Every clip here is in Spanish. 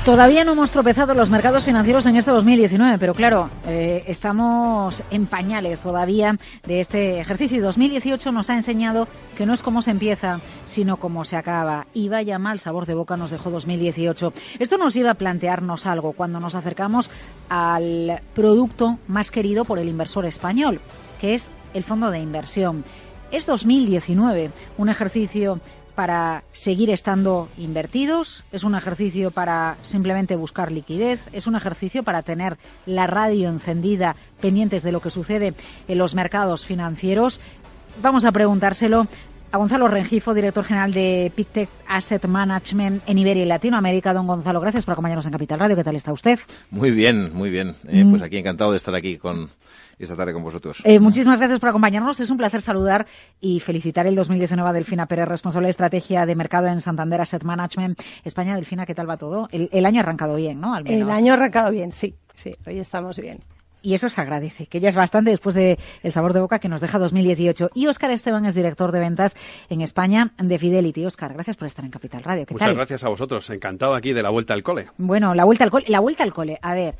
Todavía no hemos tropezado los mercados financieros en este 2019, pero claro, estamos en pañales todavía de este ejercicio. Y 2018 nos ha enseñado que no es cómo se empieza, sino cómo se acaba. Y vaya mal sabor de boca nos dejó 2018. Esto nos lleva a plantearnos algo cuando nos acercamos al producto más querido por el inversor español, que es el fondo de inversión. Es 2019 un ejercicio para seguir estando invertidos, es un ejercicio para simplemente buscar liquidez, es un ejercicio para tener la radio encendida, pendientes de lo que sucede en los mercados financieros. Vamos a preguntárselo a Gonzalo Rengifo, director general de Pictet Asset Management en Iberia y Latinoamérica. Don Gonzalo, gracias por acompañarnos en Capital Radio. ¿Qué tal está usted? Muy bien, muy bien. Pues aquí encantado de estar aquí esta tarde con vosotros. Muchísimas gracias por acompañarnos. Es un placer saludar y felicitar el 2019 a Delfina Pérez, responsable de estrategia de mercado en Santander Asset Management España. Delfina, ¿qué tal va todo? El año ha arrancado bien, ¿no? Al menos. El año ha arrancado bien, sí. Hoy estamos bien. Y eso se agradece, que ya es bastante después de el sabor de boca que nos deja 2018. Y Óscar Esteban es director de ventas en España de Fidelity. Óscar, gracias por estar en Capital Radio. ¿Qué tal? Muchas gracias a vosotros. Encantado aquí de la vuelta al cole. Bueno, la vuelta al cole. A ver,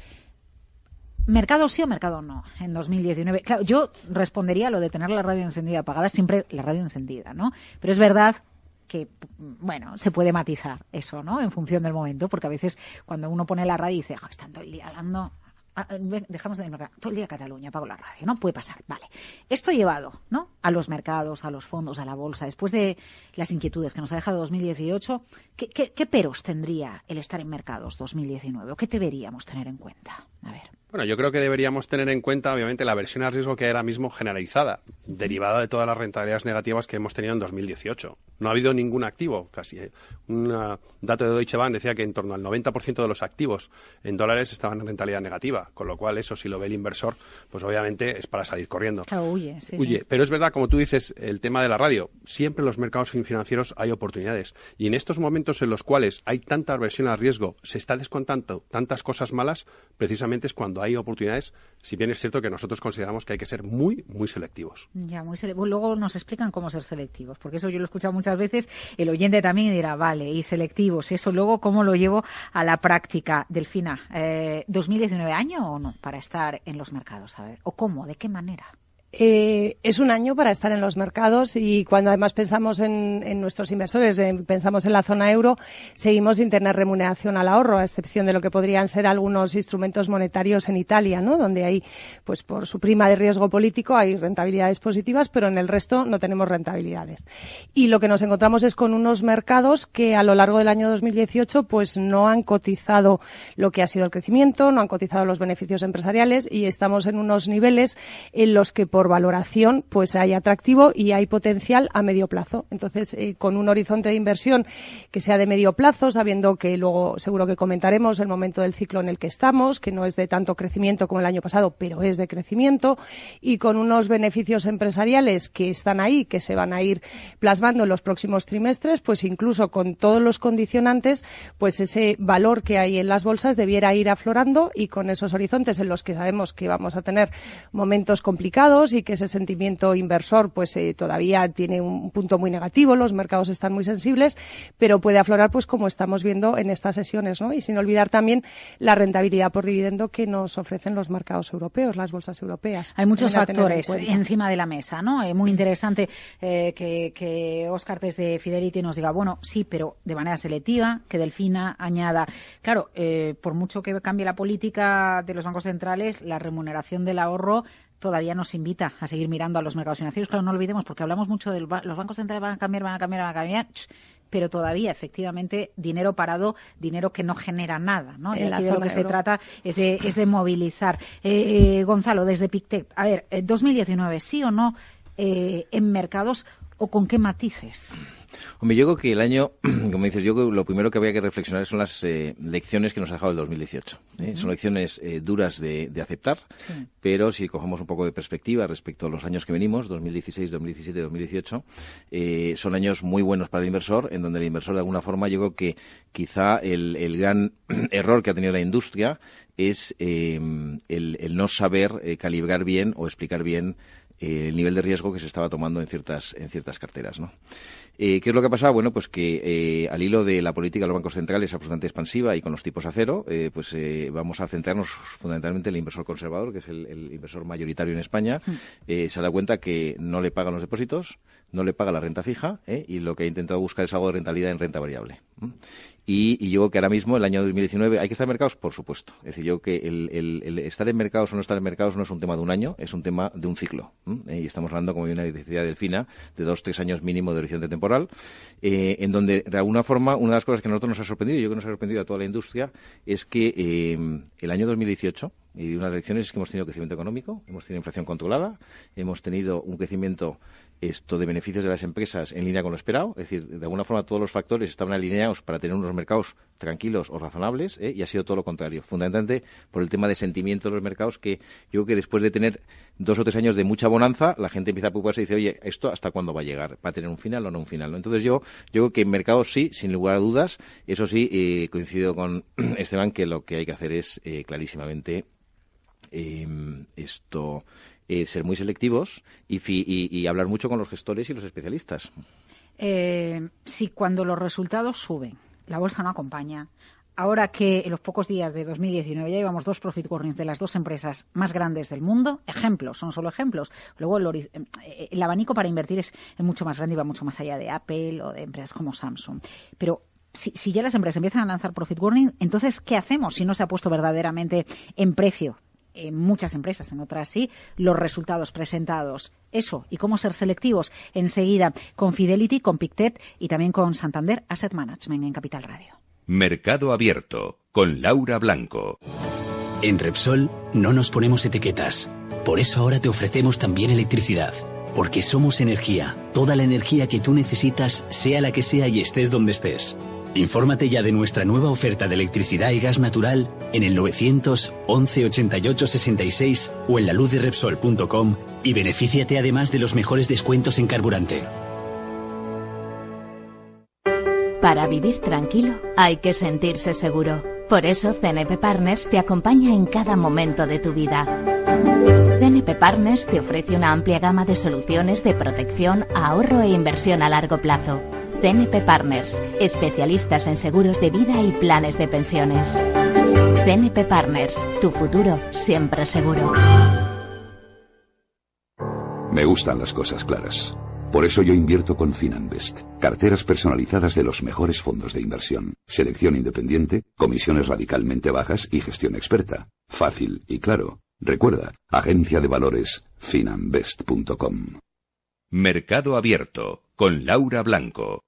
¿mercado sí o mercado no en 2019? Claro, yo respondería a lo de tener la radio encendida apagada, siempre la radio encendida, ¿no? Pero es verdad que, bueno, se puede matizar eso, ¿no? En función del momento, porque a veces cuando uno pone la radio y dice, están todo el día hablando... dejamos de mercado todo el día Cataluña, apago la radio, ¿no? Puede pasar, vale. Esto llevado, ¿no? A los mercados, a los fondos, a la bolsa, después de las inquietudes que nos ha dejado 2018, ¿qué peros tendría el estar en mercados 2019? ¿O qué deberíamos tener en cuenta? A ver. Bueno, yo creo que deberíamos tener en cuenta, obviamente, la aversión al riesgo que hay ahora mismo generalizada, derivada de todas las rentabilidades negativas que hemos tenido en 2018. No ha habido ningún activo, casi. Un dato de Deutsche Bank decía que en torno al 90% de los activos en dólares estaban en rentabilidad negativa, con lo cual eso, si lo ve el inversor, pues obviamente es para salir corriendo. Huye. Sí. Pero es verdad, como tú dices, el tema de la radio. Siempre en los mercados financieros hay oportunidades. Y en estos momentos en los cuales hay tanta aversión al riesgo, se está descontando tantas cosas malas, precisamente es cuando hay oportunidades, si bien es cierto que nosotros consideramos que hay que ser muy, muy selectivos. Ya, muy selectivos. Luego nos explican cómo ser selectivos, porque eso yo lo he escuchado muchas veces, el oyente también dirá, vale, y selectivos, eso luego cómo lo llevo a la práctica. Delfina, ¿2019 año o no para estar en los mercados? A ver, ¿o cómo? ¿De qué manera? Es un año para estar en los mercados y cuando además pensamos en nuestros inversores, pensamos en la zona euro, seguimos sin tener remuneración al ahorro, a excepción de lo que podrían ser algunos instrumentos monetarios en Italia, ¿no? Donde hay, pues por su prima de riesgo político, hay rentabilidades positivas, pero en el resto no tenemos rentabilidades. Y lo que nos encontramos es con unos mercados que a lo largo del año 2018 pues no han cotizado lo que ha sido el crecimiento, no han cotizado los beneficios empresariales y estamos en unos niveles en los que por valoración pues hay atractivo y hay potencial a medio plazo. Entonces, con un horizonte de inversión que sea de medio plazo, sabiendo que luego seguro que comentaremos el momento del ciclo en el que estamos, que no es de tanto crecimiento como el año pasado, pero es de crecimiento, y con unos beneficios empresariales que están ahí, que se van a ir plasmando en los próximos trimestres, pues incluso con todos los condicionantes, pues ese valor que hay en las bolsas debiera ir aflorando y con esos horizontes en los que sabemos que vamos a tener momentos complicados y que ese sentimiento inversor pues todavía tiene un punto muy negativo, los mercados están muy sensibles, pero puede aflorar pues como estamos viendo en estas sesiones, ¿no? Y sin olvidar también la rentabilidad por dividendo que nos ofrecen los mercados europeos, las bolsas europeas. Hay muchos factores encima de la mesa, ¿no? Muy interesante que Óscar desde Fidelity nos diga, bueno, sí, pero de manera selectiva, que Delfina añada. Claro, por mucho que cambie la política de los bancos centrales, la remuneración del ahorro todavía nos invita a seguir mirando a los mercados financieros. Claro, no olvidemos, porque hablamos mucho de los bancos centrales van a cambiar, pero todavía, efectivamente, dinero parado, dinero que no genera nada, ¿no? Y aquí de lo que se trata es de movilizar. Gonzalo, desde Pictet, a ver, 2019, ¿sí o no en mercados o con qué matices? Hombre, yo creo que el año, como dices, yo creo que lo primero que había que reflexionar son las lecciones que nos ha dejado el 2018. Son lecciones duras de aceptar, pero si cogemos un poco de perspectiva respecto a los años que venimos, 2016, 2017, 2018, son años muy buenos para el inversor, en donde el inversor de alguna forma, yo creo que quizá el gran error que ha tenido la industria es el no saber calibrar bien o explicar bien el nivel de riesgo que se estaba tomando en ciertas carteras, ¿no? ¿Qué es lo que ha pasado? Bueno, pues que al hilo de la política de los bancos centrales absolutamente expansiva y con los tipos a cero, vamos a centrarnos fundamentalmente en el inversor conservador, que es el inversor mayoritario en España. Se ha dado cuenta que no le pagan los depósitos, no le paga la renta fija, y lo que ha intentado buscar es algo de rentabilidad en renta variable. Y yo creo que ahora mismo, el año 2019, ¿hay que estar en mercados? Por supuesto. Es decir, yo creo que el estar en mercados o no estar en mercados no es un tema de un año, es un tema de un ciclo. Y estamos hablando, como bien decía Delfina, de 2-3 años mínimo de horizonte temporal, en donde, de alguna forma, una de las cosas que a nosotros nos ha sorprendido, y yo creo que nos ha sorprendido a toda la industria, es que el año 2018, y una de las lecciones es que hemos tenido crecimiento económico, hemos tenido inflación controlada, hemos tenido un crecimiento de beneficios de las empresas en línea con lo esperado, es decir, de alguna forma todos los factores estaban alineados para tener unos mercados tranquilos o razonables, y ha sido todo lo contrario, fundamentalmente por el tema de sentimiento de los mercados, que yo creo que después de tener 2 o 3 años de mucha bonanza, la gente empieza a preocuparse y dice, oye, ¿esto hasta cuándo va a llegar? ¿Va a tener un final o no un final? ¿No? Entonces yo creo que en mercados sí, sin lugar a dudas, eso sí, coincido con Esteban, que lo que hay que hacer es clarísimamente ser muy selectivos y hablar mucho con los gestores y los especialistas. Si cuando los resultados suben, la bolsa no acompaña, ahora que en los pocos días de 2019 ya llevamos 2 profit warnings de las 2 empresas más grandes del mundo, ejemplos, son solo ejemplos. Luego el abanico para invertir es mucho más grande y va mucho más allá de Apple o de empresas como Samsung. Pero si ya las empresas empiezan a lanzar profit warning, entonces, ¿qué hacemos si no se ha puesto verdaderamente en precio? En muchas empresas, en otras sí, los resultados presentados. Eso, y cómo ser selectivos. Enseguida, con Fidelity, con Pictet y también con Santander Asset Management en Capital Radio. Mercado Abierto, con Laura Blanco. En Repsol no nos ponemos etiquetas. Por eso ahora te ofrecemos también electricidad. Porque somos energía. Toda la energía que tú necesitas, sea la que sea y estés donde estés. Infórmate ya de nuestra nueva oferta de electricidad y gas natural en el 911 88 66 o en laluzderepsol.com y benefíciate además de los mejores descuentos en carburante. Para vivir tranquilo hay que sentirse seguro. Por eso CNP Partners te acompaña en cada momento de tu vida. CNP Partners te ofrece una amplia gama de soluciones de protección, ahorro e inversión a largo plazo. CNP Partners, especialistas en seguros de vida y planes de pensiones. CNP Partners, tu futuro siempre seguro. Me gustan las cosas claras. Por eso yo invierto con Finanbest. Carteras personalizadas de los mejores fondos de inversión. Selección independiente, comisiones radicalmente bajas y gestión experta. Fácil y claro. Recuerda, agencia de valores finanbest.com. Mercado Abierto, con Laura Blanco.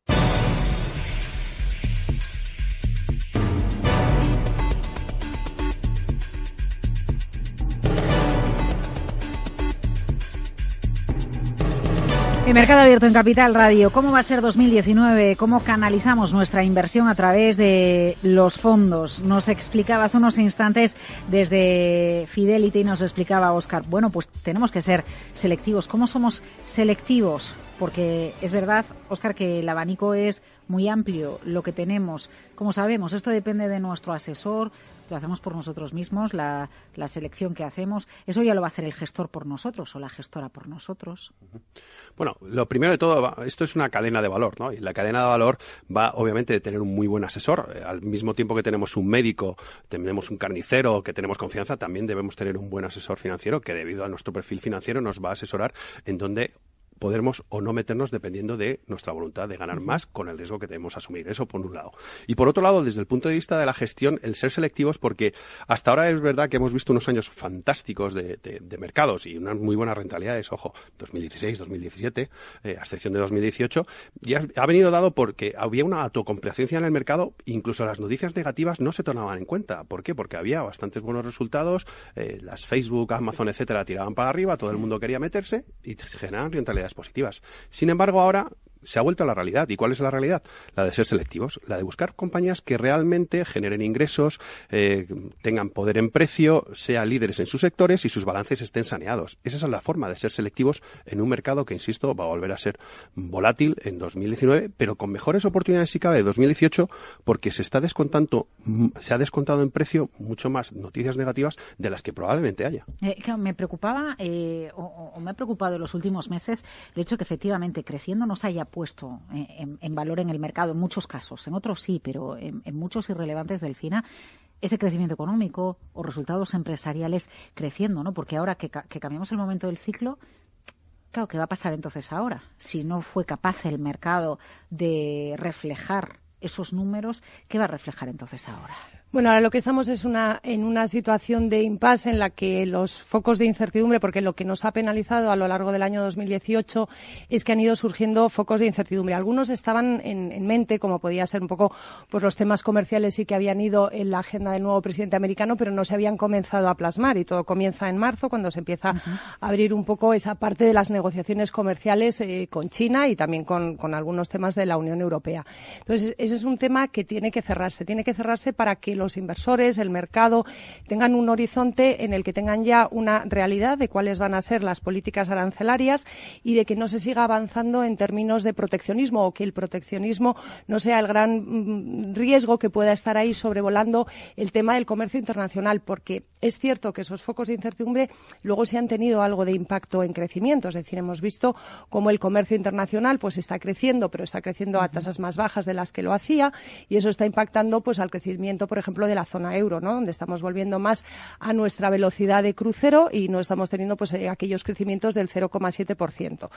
En Mercado Abierto en Capital Radio, ¿cómo va a ser 2019? ¿Cómo canalizamos nuestra inversión a través de los fondos? Nos explicaba hace unos instantes desde Fidelity, nos explicaba Óscar. Bueno, pues tenemos que ser selectivos. ¿Cómo somos selectivos? Porque es verdad, Óscar, que el abanico es muy amplio, lo que tenemos. Como sabemos, esto depende de nuestro asesor, lo hacemos por nosotros mismos, la selección que hacemos. Eso ya lo va a hacer el gestor por nosotros o la gestora por nosotros. Bueno, lo primero de todo, esto es una cadena de valor, ¿no? Y la cadena de valor va, obviamente, de tener un muy buen asesor. Al mismo tiempo que tenemos un médico, tenemos un carnicero, que tenemos confianza, también debemos tener un buen asesor financiero que, debido a nuestro perfil financiero, nos va a asesorar en dónde podremos o no meternos dependiendo de nuestra voluntad de ganar más con el riesgo que debemos asumir. Eso por un lado. Y por otro lado, desde el punto de vista de la gestión, el ser selectivos, porque hasta ahora es verdad que hemos visto unos años fantásticos de mercados y unas muy buenas rentabilidades, ojo, 2016, 2017, a excepción de 2018, y ha venido dado porque había una autocomplacencia en el mercado, incluso las noticias negativas no se tomaban en cuenta. ¿Por qué? Porque había bastantes buenos resultados, las Facebook, Amazon, etcétera, tiraban para arriba, todo el mundo quería meterse y generaban rentabilidades positivas. Sin embargo, ahora se ha vuelto a la realidad. ¿Y cuál es la realidad? La de ser selectivos, la de buscar compañías que realmente generen ingresos, tengan poder en precio, sean líderes en sus sectores y sus balances estén saneados. Esa es la forma de ser selectivos en un mercado que, insisto, va a volver a ser volátil en 2019, pero con mejores oportunidades si cabe de 2018, porque se ha descontado en precio mucho más noticias negativas de las que probablemente haya. Me preocupaba, o me ha preocupado en los últimos meses, el hecho de que efectivamente creciendo no se haya puesto en valor en el mercado, en muchos casos, en otros sí, pero en muchos irrelevantes, Delfina, ese crecimiento económico o resultados empresariales creciendo, ¿no? Porque ahora que cambiamos el momento del ciclo, claro, ¿qué va a pasar entonces ahora? Si no fue capaz el mercado de reflejar esos números, ¿qué va a reflejar entonces ahora? Bueno, ahora lo que estamos es en una situación de impasse en la que los focos de incertidumbre, porque lo que nos ha penalizado a lo largo del año 2018 es que han ido surgiendo focos de incertidumbre. Algunos estaban en mente, como podía ser un poco pues los temas comerciales y que habían ido en la agenda del nuevo presidente americano, pero no se habían comenzado a plasmar, y todo comienza en marzo, cuando se empieza a abrir un poco esa parte de las negociaciones comerciales con China y también con algunos temas de la Unión Europea. Entonces, ese es un tema que tiene que cerrarse para que los inversores, el mercado, tengan un horizonte en el que tengan ya una realidad de cuáles van a ser las políticas arancelarias y de que no se siga avanzando en términos de proteccionismo, o que el proteccionismo no sea el gran riesgo que pueda estar ahí sobrevolando el tema del comercio internacional, porque es cierto que esos focos de incertidumbre luego sí han tenido algo de impacto en crecimiento. Es decir, hemos visto cómo el comercio internacional pues está creciendo, pero está creciendo a tasas más bajas de las que lo hacía, y eso está impactando pues al crecimiento, por ejemplo, de la zona euro, ¿no? Donde estamos volviendo más a nuestra velocidad de crucero y no estamos teniendo pues aquellos crecimientos del 0,7%.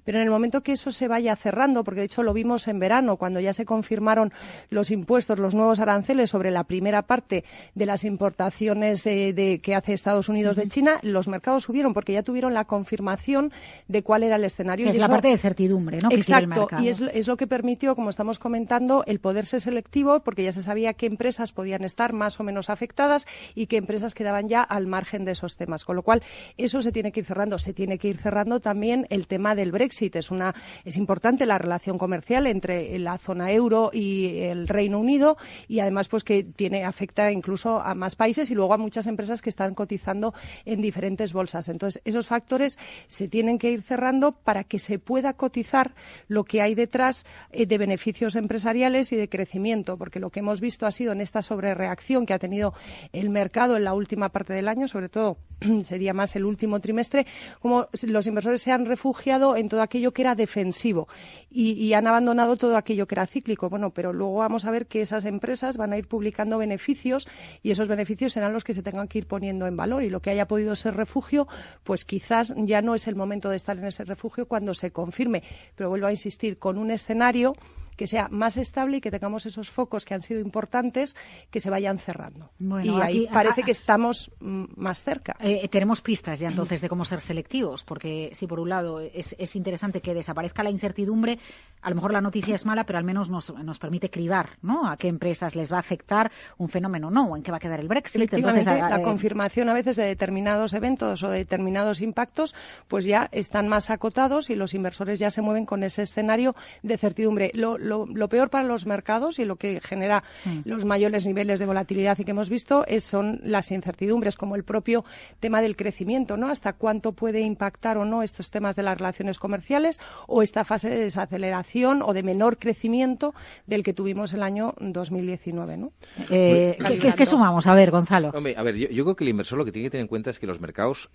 Pero en el momento que eso se vaya cerrando, porque de hecho lo vimos en verano, cuando ya se confirmaron los impuestos, los nuevos aranceles sobre la primera parte de las importaciones que hace Estados Unidos de China, los mercados subieron porque ya tuvieron la confirmación de cuál era el escenario. Que es la parte de certidumbre, ¿no? Exacto, y es lo que permitió, como estamos comentando, el poder ser selectivo, porque ya se sabía qué empresas podían estar más o menos afectadas y qué empresas quedaban ya al margen de esos temas. Con lo cual, eso se tiene que ir cerrando. Se tiene que ir cerrando también el tema del Brexit. Es importante la relación comercial entre la zona euro y el Reino Unido, y además pues que afecta incluso a más países y luego a muchas empresas que están cotizando en diferentes bolsas. Entonces, esos factores se tienen que ir cerrando para que se pueda cotizar lo que hay detrás de beneficios empresariales y de crecimiento, porque lo que hemos visto ha sido en esta sobrereacción que ha tenido el mercado en la última parte del año, sobre todo sería más el último trimestre, como los inversores se han refugiado en todo aquello que era defensivo y han abandonado todo aquello que era cíclico. Bueno, pero luego vamos a ver que esas empresas van a ir publicando beneficios y esos beneficios serán los que se tengan que ir poniendo en valor, y lo que haya podido ser refugio, pues quizás ya no es el momento de estar en ese refugio cuando se confirme. Pero vuelvo a insistir, con un escenario que sea más estable y que tengamos esos focos que han sido importantes que se vayan cerrando. Bueno, y ahí parece que estamos más cerca. Tenemos pistas ya entonces de cómo ser selectivos, porque sí, por un lado es interesante que desaparezca la incertidumbre. A lo mejor la noticia es mala, pero al menos nos permite cribar, ¿no?, a qué empresas les va a afectar un fenómeno, ¿no?, o en qué va a quedar el Brexit. Entonces, la confirmación a veces de determinados eventos o de determinados impactos pues ya están más acotados y los inversores ya se mueven con ese escenario de certidumbre. Lo peor para los mercados y lo que genera los mayores niveles de volatilidad y que hemos visto son las incertidumbres, como el propio tema del crecimiento, ¿no? Hasta cuánto puede impactar o no estos temas de las relaciones comerciales o esta fase de desaceleración o de menor crecimiento del que tuvimos el año 2019, ¿no? ¿Qué sumamos? A ver, Gonzalo. Hombre, a ver, yo creo que el inversor lo que tiene que tener en cuenta es que los mercados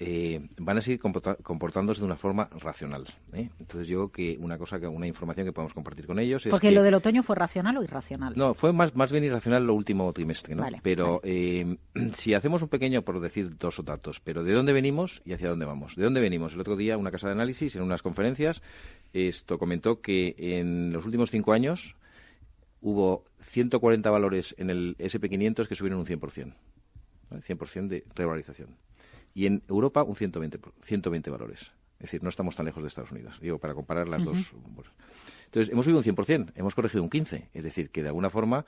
van a seguir comportándose de una forma racional, ¿eh? Entonces yo creo que una información que podemos compartir con ellos es porque lo del otoño fue racional o irracional. No, fue más bien irracional lo último trimestre, ¿no? Vale, pero si hacemos un pequeño, por decir dos datos, pero ¿de dónde venimos y hacia dónde vamos? ¿De dónde venimos? El otro día una casa de análisis en unas conferencias comentó que en los últimos 5 años hubo 140 valores en el S&P 500 que subieron un 100%, ¿vale? 100% de revalorización. Y en Europa un 120 valores. Es decir, no estamos tan lejos de Estados Unidos, digo, para comparar las dos. Entonces, hemos subido un 100%, hemos corregido un 15%. Es decir, que de alguna forma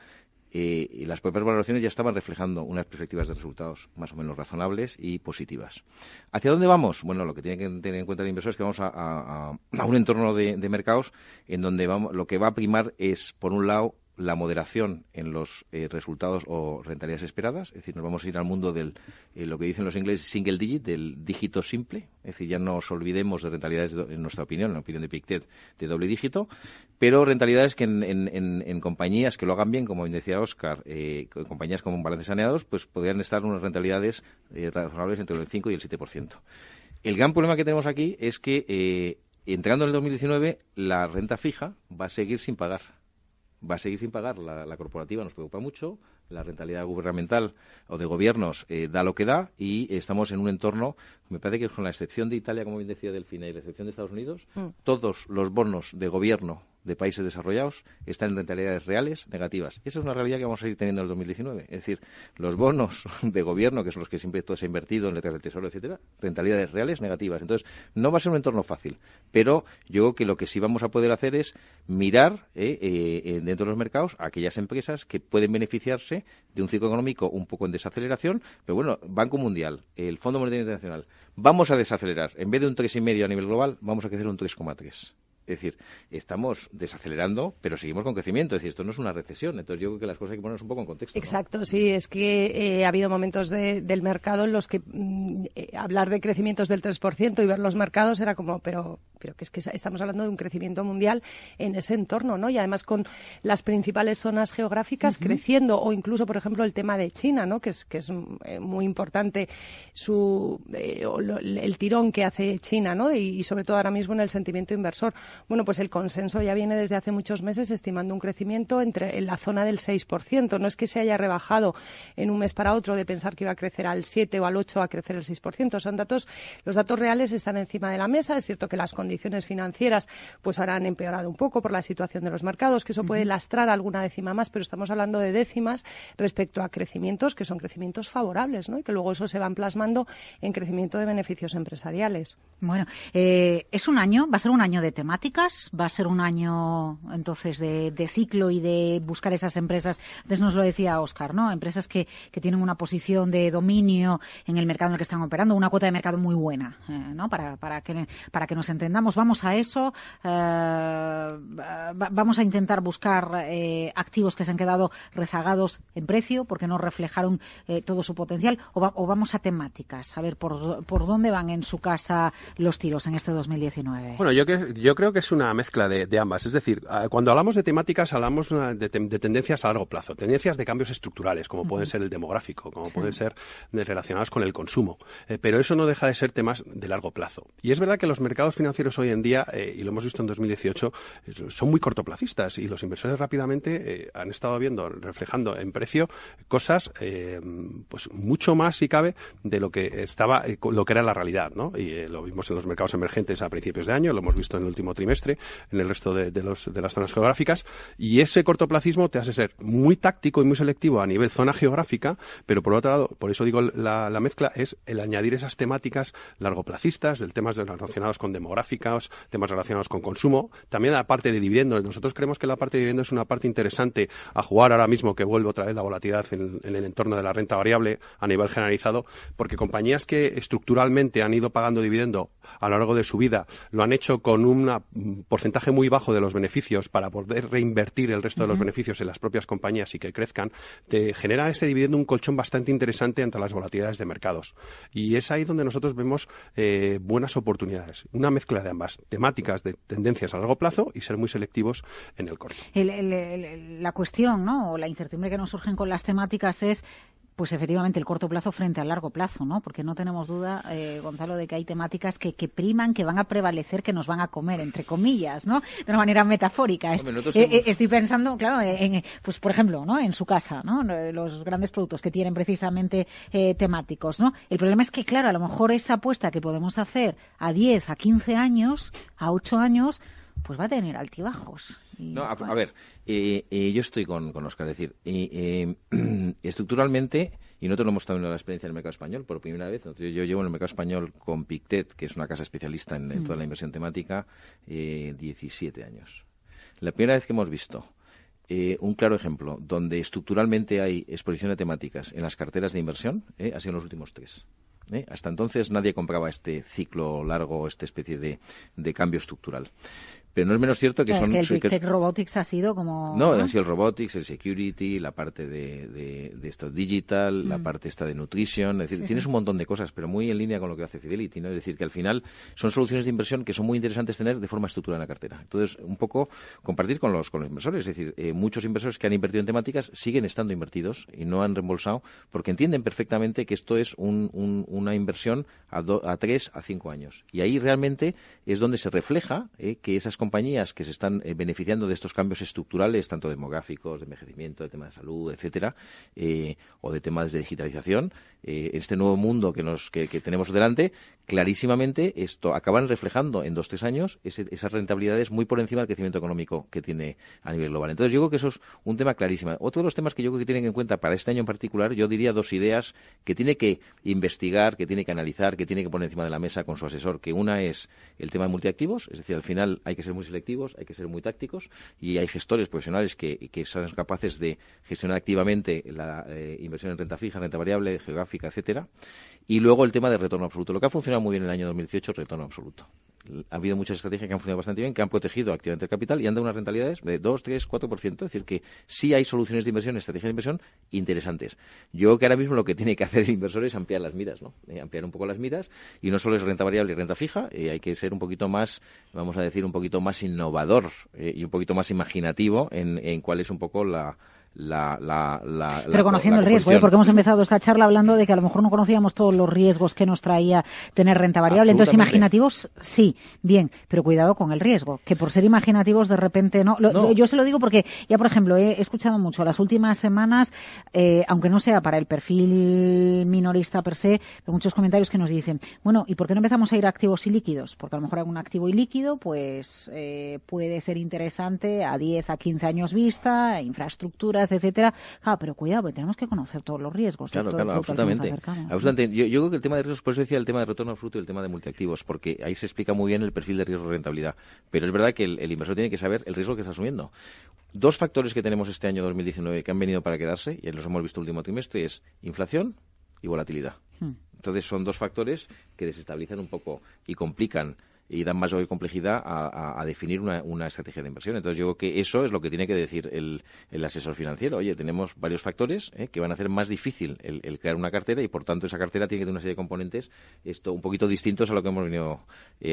y las propias valoraciones ya estaban reflejando unas perspectivas de resultados más o menos razonables y positivas. ¿Hacia dónde vamos? Bueno, lo que tiene que tener en cuenta el inversor es que vamos a un entorno de mercados en donde lo que va a primar es, por un lado, la moderación en los resultados o rentabilidades esperadas, es decir, nos vamos a ir al mundo del lo que dicen los ingleses single digit, del dígito simple, es decir, ya no nos olvidemos de rentabilidades, en nuestra opinión, en la opinión de Pictet, de doble dígito, pero rentabilidades que en compañías que lo hagan bien, como bien decía Óscar, compañías con balances saneados, pues podrían estar unas rentabilidades razonables entre el 5 y el 7%. El gran problema que tenemos aquí es que entrando en el 2019 la renta fija va a seguir sin pagar. La corporativa nos preocupa mucho, la rentabilidad gubernamental o de gobiernos da lo que da y estamos en un entorno, me parece que con la excepción de Italia, como bien decía Delfina, y la excepción de Estados Unidos, todos los bonos de gobierno de países desarrollados están en rentabilidades reales negativas. Esa es una realidad que vamos a seguir teniendo en el 2019. Es decir, los bonos de gobierno, que son los que siempre todo se ha invertido en letras del tesoro, etcétera, rentabilidades reales negativas. Entonces, no va a ser un entorno fácil. Pero yo creo que lo que sí vamos a poder hacer es mirar dentro de los mercados a aquellas empresas que pueden beneficiarse de un ciclo económico un poco en desaceleración. Pero bueno, Banco Mundial, el Fondo Monetario Internacional, vamos a desacelerar. En vez de un 3,5 a nivel global, vamos a crecer un 3,3. Es decir, estamos desacelerando, pero seguimos con crecimiento. Es decir, esto no es una recesión. Entonces, yo creo que las cosas hay que ponerlas un poco en contexto, ¿no? Exacto, sí. Es que ha habido momentos del mercado en los que hablar de crecimientos del 3% y ver los mercados era como, pero que es que estamos hablando de un crecimiento mundial en ese entorno, ¿no? Y además con las principales zonas geográficas creciendo, o incluso, por ejemplo, el tema de China, ¿no? Que es muy importante el tirón que hace China, ¿no? Y sobre todo ahora mismo en el sentimiento inversor. Bueno, pues el consenso ya viene desde hace muchos meses estimando un crecimiento en la zona del 6%. No es que se haya rebajado en un mes para otro de pensar que iba a crecer al 7 o al 8 a crecer el 6%. Los datos reales están encima de la mesa. Es cierto que las condiciones financieras pues ahora han empeorado un poco por la situación de los mercados, que eso puede lastrar alguna décima más, pero estamos hablando de décimas respecto a crecimientos que son crecimientos favorables, ¿no? Y que luego eso se van plasmando en crecimiento de beneficios empresariales. Bueno, es un año, va a ser un año de temáticas, va a ser un año entonces de ciclo y de buscar esas empresas. Antes nos lo decía Óscar, ¿no? Empresas que tienen una posición de dominio en el mercado en el que están operando, una cuota de mercado muy buena, ¿no? Para que nos entendamos, vamos a eso, vamos a intentar buscar activos que se han quedado rezagados en precio porque no reflejaron todo su potencial, o vamos a temáticas, a ver por dónde van en su casa los tiros en este 2019. Bueno, yo creo que es una mezcla de ambas. Es decir, cuando hablamos de temáticas, hablamos de tendencias a largo plazo, tendencias de cambios estructurales, como pueden ser el demográfico, como pueden ser relacionados con el consumo. Pero eso no deja de ser temas de largo plazo. Y es verdad que los mercados financieros hoy en día, y lo hemos visto en 2018, son muy cortoplacistas y los inversores rápidamente han estado reflejando en precio cosas pues mucho más, si cabe, de lo que lo que era la realidad, ¿no? Y lo vimos en los mercados emergentes a principios de año, lo hemos visto en el último trimestre, en el resto de las zonas geográficas, y ese cortoplacismo te hace ser muy táctico y muy selectivo a nivel zona geográfica, pero por otro lado, por eso digo la mezcla, es el añadir esas temáticas largoplacistas, del temas relacionados con demográficos, temas relacionados con consumo, también la parte de dividendos. Nosotros creemos que la parte de dividendos es una parte interesante a jugar ahora mismo, que vuelve otra vez la volatilidad en el entorno de la renta variable a nivel generalizado, porque compañías que estructuralmente han ido pagando dividendo a lo largo de su vida lo han hecho con un porcentaje muy bajo de los beneficios para poder reinvertir el resto de los beneficios en las propias compañías y que crezcan, te genera ese dividendo un colchón bastante interesante ante las volatilidades de mercados. Y es ahí donde nosotros vemos buenas oportunidades. Una mezcla de ambas temáticas de tendencias a largo plazo y ser muy selectivos en el corto. La cuestión, ¿no? O la incertidumbre que nos surgen con las temáticas es, pues efectivamente, el corto plazo frente al largo plazo, ¿no? Porque no tenemos duda, Gonzalo, de que hay temáticas que priman, que van a prevalecer, que nos van a comer, entre comillas, ¿no? De una manera metafórica. Estoy pensando, claro, pues por ejemplo, ¿no? En su casa, ¿no? Los grandes productos que tienen precisamente temáticos, ¿no? El problema es que, claro, a lo mejor esa apuesta que podemos hacer a 10, a 15 años, a 8 años, pues va a tener altibajos. A ver, yo estoy con Óscar, es decir, estructuralmente, y nosotros lo hemos tenido la experiencia en el mercado español por primera vez. Yo llevo en el mercado español con Pictet, que es una casa especialista en toda la inversión temática, 17 años. La primera vez que hemos visto un claro ejemplo donde estructuralmente hay exposición de temáticas en las carteras de inversión ha sido en los últimos 3. Hasta entonces nadie compraba este ciclo largo, esta especie de cambio estructural. Pero no es menos cierto que claro, son... Es que el Big Tech Robotics ha sido como... No, ha sido el Robotics, el Security, la parte de esto digital, la parte esta de Nutrition. Es decir, tienes un montón de cosas, pero muy en línea con lo que hace Fidelity, ¿no? Es decir, que al final son soluciones de inversión que son muy interesantes tener de forma estructurada en la cartera. Entonces, un poco compartir con los inversores. Es decir, muchos inversores que han invertido en temáticas siguen estando invertidos y no han reembolsado porque entienden perfectamente que esto es una inversión a 3 a 5 años. Y ahí realmente es donde se refleja que esas compañías que se están beneficiando de estos cambios estructurales, tanto demográficos, de envejecimiento, de temas de salud, etcétera, o de temas de digitalización, este nuevo mundo que tenemos delante, clarísimamente esto acaban reflejando en 2-3 años esas rentabilidades muy por encima del crecimiento económico que tiene a nivel global. Entonces yo creo que eso es un tema clarísimo. Otro de los temas que yo creo que tienen en cuenta para este año en particular, yo diría 2 ideas que tiene que investigar, que tiene que analizar, que tiene que poner encima de la mesa con su asesor, que una es el tema de multiactivos, es decir, al final hay que ser muy selectivos, hay que ser muy tácticos y hay gestores profesionales que son capaces de gestionar activamente la inversión en renta fija, renta variable, geográfica, etcétera. Y luego el tema del retorno absoluto. Lo que ha funcionado muy bien en el año 2018 es el retorno absoluto. Ha habido muchas estrategias que han funcionado bastante bien, que han protegido activamente el capital y han dado unas rentabilidades de 2, 3, 4%. Es decir, que sí hay soluciones de inversión, estrategias de inversión interesantes. Yo creo que ahora mismo lo que tiene que hacer el inversor es ampliar las miras, ¿no? Ampliar un poco las miras y no solo es renta variable y renta fija, hay que ser un poquito más, vamos a decir, un poquito más innovador y un poquito más imaginativo en cuál es un poco pero conociendo el riesgo, porque hemos empezado esta charla hablando de que a lo mejor no conocíamos todos los riesgos que nos traía tener renta variable. Entonces, imaginativos, sí, bien, pero cuidado con el riesgo, que por ser imaginativos de repente no. Yo se lo digo porque ya, por ejemplo, he escuchado mucho las últimas semanas, aunque no sea para el perfil minorista per se, pero muchos comentarios que nos dicen, bueno, ¿y por qué no empezamos a ir a activos y líquidos? Porque a lo mejor algún activo y líquido pues puede ser interesante a 10, a 15 años vista, infraestructuras, etcétera. Pero cuidado, porque tenemos que conocer todos los riesgos. Claro, absolutamente. Yo creo que el tema de riesgos, por eso decía el tema de retorno absoluto y el tema de multiactivos, porque ahí se explica muy bien el perfil de riesgo-rentabilidad. Pero es verdad que el inversor tiene que saber el riesgo que está asumiendo. 2 factores que tenemos este año 2019 que han venido para quedarse, y los hemos visto el último trimestre, es inflación y volatilidad. Entonces son 2 factores que desestabilizan un poco y complican y dan más complejidad a definir una estrategia de inversión. Entonces yo creo que eso es lo que tiene que decir el asesor financiero. Oye, tenemos varios factores que van a hacer más difícil el crear una cartera y por tanto esa cartera tiene que tener una serie de componentes un poquito distintos a lo que hemos venido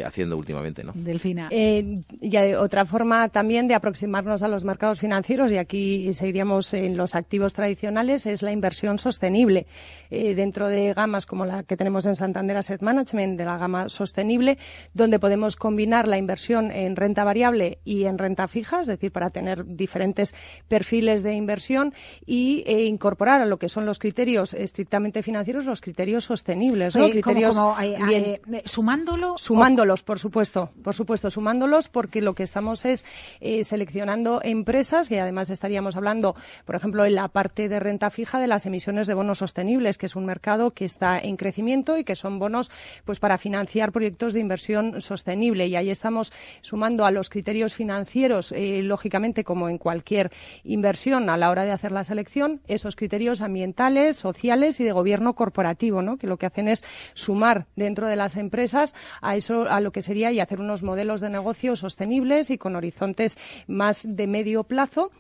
haciendo últimamente, ¿no? Delfina. Y hay otra forma también de aproximarnos a los mercados financieros, y aquí seguiríamos en los activos tradicionales, es la inversión sostenible. Dentro de gamas como la que tenemos en Santander Asset Management, de la gama sostenible, donde podemos combinar la inversión en renta variable y en renta fija, es decir, para tener diferentes perfiles de inversión e incorporar a lo que son los criterios estrictamente financieros los criterios sostenibles, ¿no? Criterios sumándolos, por supuesto, sumándolos, porque lo que estamos es seleccionando empresas, y además estaríamos hablando, por ejemplo, en la parte de renta fija de las emisiones de bonos sostenibles, que es un mercado que está en crecimiento y que son bonos pues para financiar proyectos de inversión sostenible, y ahí estamos sumando a los criterios financieros, lógicamente como en cualquier inversión a la hora de hacer la selección, esos criterios ambientales, sociales y de gobierno corporativo, ¿no? Que lo que hacen es sumar dentro de las empresas a eso, a lo que sería, y hacer unos modelos de negocio sostenibles y con horizontes más de medio plazo,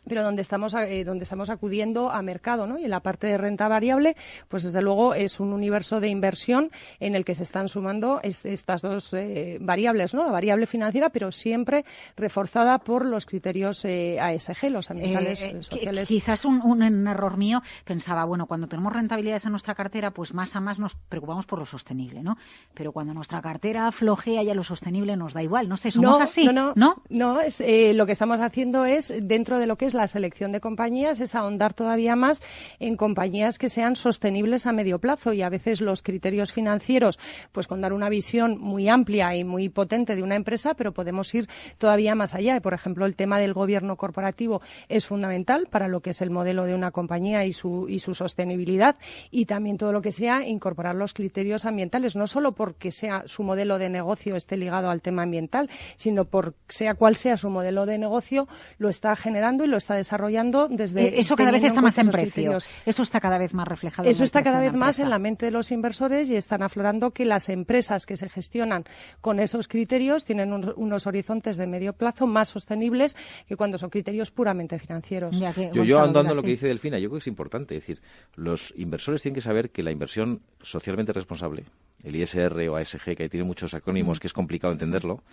pero donde estamos acudiendo a mercado, ¿no? Y en la parte de renta variable, pues desde luego es un universo de inversión en el que se están sumando estas 2 variables, ¿no? La variable financiera, pero siempre reforzada por los criterios ASG, los ambientales, sociales. Quizás un error mío, pensaba, bueno, cuando tenemos rentabilidades en nuestra cartera, pues más a más nos preocupamos por lo sostenible, ¿no? Pero cuando nuestra cartera flojea, ya lo sostenible nos da igual, no sé, ¿somos así? No, es, lo que estamos haciendo es, dentro de lo que es la selección de compañías, es ahondar todavía más en compañías que sean sostenibles a medio plazo, y a veces los criterios financieros, pues con dar una visión muy amplia amplia y muy potente de una empresa, pero podemos ir todavía más allá. Y, por ejemplo, el tema del gobierno corporativo es fundamental para lo que es el modelo de una compañía y su sostenibilidad, y también todo lo que sea incorporar los criterios ambientales, no solo porque sea su modelo de negocio esté ligado al tema ambiental, sino por sea cual sea su modelo de negocio, lo está generando y lo está desarrollando desde... Eso cada vez está más en precio. Eso está cada vez más reflejado. Eso está cada vez más en la mente de los inversores, y están aflorando que las empresas que se gestionan con esos criterios tienen unos horizontes de medio plazo más sostenibles que cuando son criterios puramente financieros. Yo andando lo que dice Delfina, yo creo que es importante. Es decir, los inversores tienen que saber que la inversión socialmente responsable, el ISR o ASG, que tiene muchos acrónimos, que es complicado entenderlo,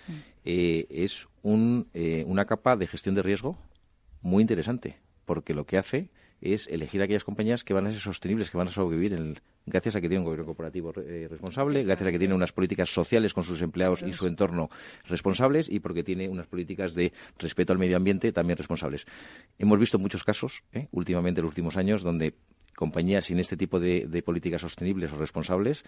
es una capa de gestión de riesgo muy interesante, porque lo que hace es elegir aquellas compañías que van a ser sostenibles, que van a sobrevivir gracias a que tiene un gobierno corporativo responsable, gracias a que tiene unas políticas sociales con sus empleados y su entorno responsables, y porque tiene unas políticas de respeto al medio ambiente también responsables. Hemos visto muchos casos, últimamente en los últimos años, donde compañías sin este tipo de políticas sostenibles o responsables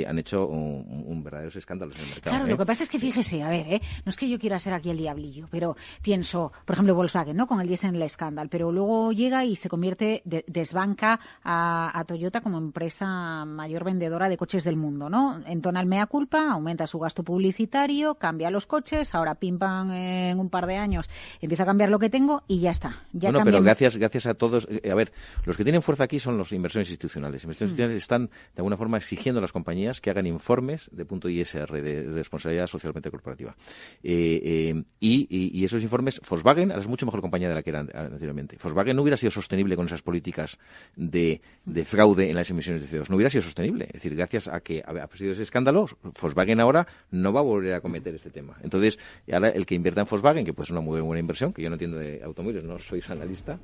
han hecho un verdadero escándalo en el mercado. Claro, lo que pasa es que fíjese, a ver, no es que yo quiera ser aquí el diablillo, pero pienso, por ejemplo, Volkswagen, ¿no? Con el diésel escándalo, pero luego llega y se convierte, desbanca a Toyota como empresa mayor vendedora de coches del mundo, ¿no? Entona el mea culpa, aumenta su gasto publicitario, cambia los coches, ahora pim pam en un par de años empieza a cambiar lo que tengo y ya está. Bueno, pero gracias a todos. A ver, los que tienen fuerza aquí son los inversores institucionales. Inversores institucionales están, de alguna forma, exigiendo a las compañías que hagan informes de punto ISR, de responsabilidad socialmente corporativa. Y esos informes, Volkswagen ahora es mucho mejor compañía de la que era anteriormente. Volkswagen no hubiera sido sostenible con esas políticas de fraude en las emisiones de CO2. No hubiera sido sostenible. Es decir, gracias a que ha sido ese escándalo, Volkswagen ahora no va a volver a cometer este tema. Entonces, ahora el que invierta en Volkswagen, que puede ser una muy buena inversión, que yo no entiendo de automóviles, no soy analista,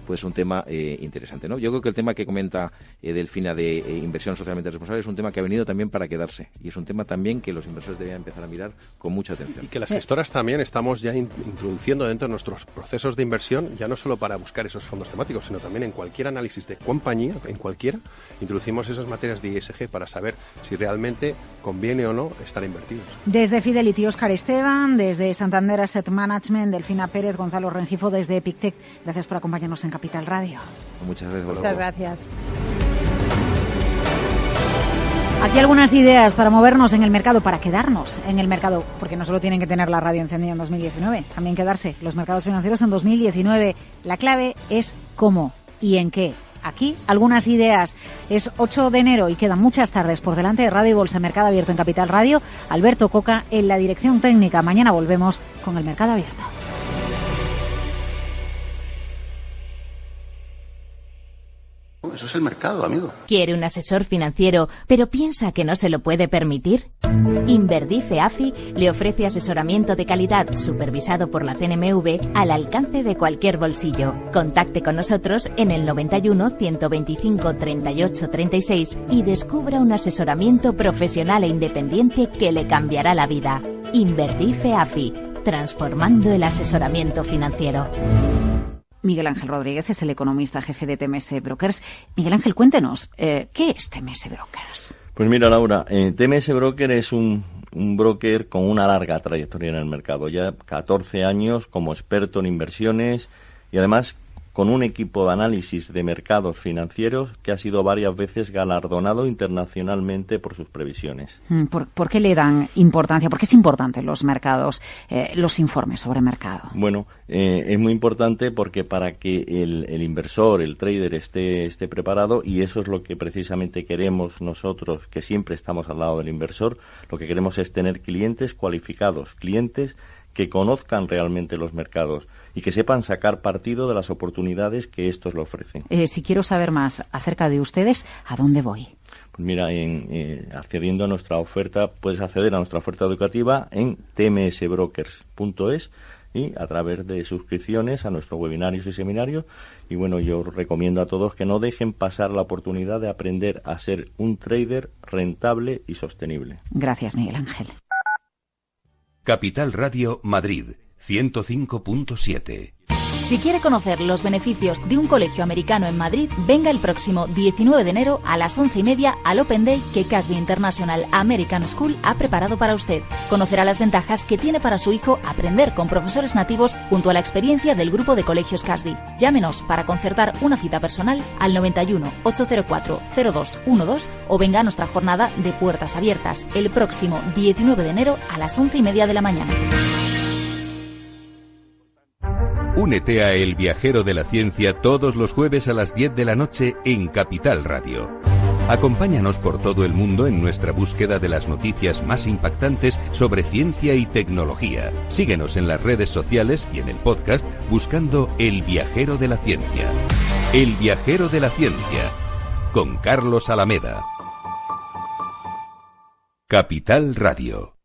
pues es un tema interesante, ¿no? Yo creo que el tema que comenta Delfina de inversión socialmente responsable es un tema que ha venido también para quedarse, y es un tema también que los inversores deberían empezar a mirar con mucha atención. Y que las gestoras también estamos ya introduciendo dentro de nuestros procesos de inversión, ya no solo para buscar esos fondos temáticos, sino también en cualquier análisis de compañía, en cualquiera, introducimos esas materias de ISG para saber si realmente conviene o no estar invertidos. Desde Fidelity, Óscar Esteban, desde Santander Asset Management, Delfina Pérez, Gonzalo Rengifo, desde Epictec. Gracias por acompañarnos en Capital Radio. Muchas gracias. Muchas gracias. Aquí algunas ideas para movernos en el mercado, para quedarnos en el mercado, porque no solo tienen que tener la radio encendida en 2019, también quedarse los mercados financieros en 2019. La clave es cómo y en qué. Aquí algunas ideas. Es 8 de enero y quedan muchas tardes por delante de Radio y Bolsa, Mercado Abierto en Capital Radio. Alberto Coca en la dirección técnica. Mañana volvemos con el Mercado Abierto. Eso es el mercado, amigo. ¿Quiere un asesor financiero, pero piensa que no se lo puede permitir? Inverdife AFI le ofrece asesoramiento de calidad supervisado por la CNMV al alcance de cualquier bolsillo. Contacte con nosotros en el 91 125 38 36 y descubra un asesoramiento profesional e independiente que le cambiará la vida. Inverdife AFI, transformando el asesoramiento financiero. Miguel Ángel Rodríguez es el economista jefe de TMS Brokers. Miguel Ángel, cuéntenos, ¿qué es TMS Brokers? Pues mira, Laura, TMS Broker es un broker con una larga trayectoria en el mercado, ya 14 años como experto en inversiones y además con un equipo de análisis de mercados financieros que ha sido varias veces galardonado internacionalmente por sus previsiones. ¿Por qué le dan importancia? ¿Por qué es importante los mercados, los informes sobre mercado? Bueno, es muy importante porque para que el inversor, el trader esté preparado, y eso es lo que precisamente queremos nosotros, que siempre estamos al lado del inversor, lo que queremos es tener clientes cualificados, clientes que conozcan realmente los mercados y que sepan sacar partido de las oportunidades que estos le ofrecen. Si quiero saber más acerca de ustedes, ¿a dónde voy? Pues mira, accediendo a nuestra oferta, puedes acceder a nuestra oferta educativa en tmsbrokers.es y a través de suscripciones a nuestros webinarios y seminarios. Y bueno, yo recomiendo a todos que no dejen pasar la oportunidad de aprender a ser un trader rentable y sostenible. Gracias, Miguel Ángel. Capital Radio Madrid 105.7. Si quiere conocer los beneficios de un colegio americano en Madrid, venga el próximo 19 de enero a las 11:30 al Open Day que Casby International American School ha preparado para usted. Conocerá las ventajas que tiene para su hijo aprender con profesores nativos junto a la experiencia del grupo de colegios Casby. Llámenos para concertar una cita personal al 91 804 0212 o venga a nuestra jornada de puertas abiertas el próximo 19 de enero a las 11:30 de la mañana. Únete a El Viajero de la Ciencia todos los jueves a las 10 de la noche en Capital Radio. Acompáñanos por todo el mundo en nuestra búsqueda de las noticias más impactantes sobre ciencia y tecnología. Síguenos en las redes sociales y en el podcast buscando El Viajero de la Ciencia. El Viajero de la Ciencia, con Carlos Alameda. Capital Radio.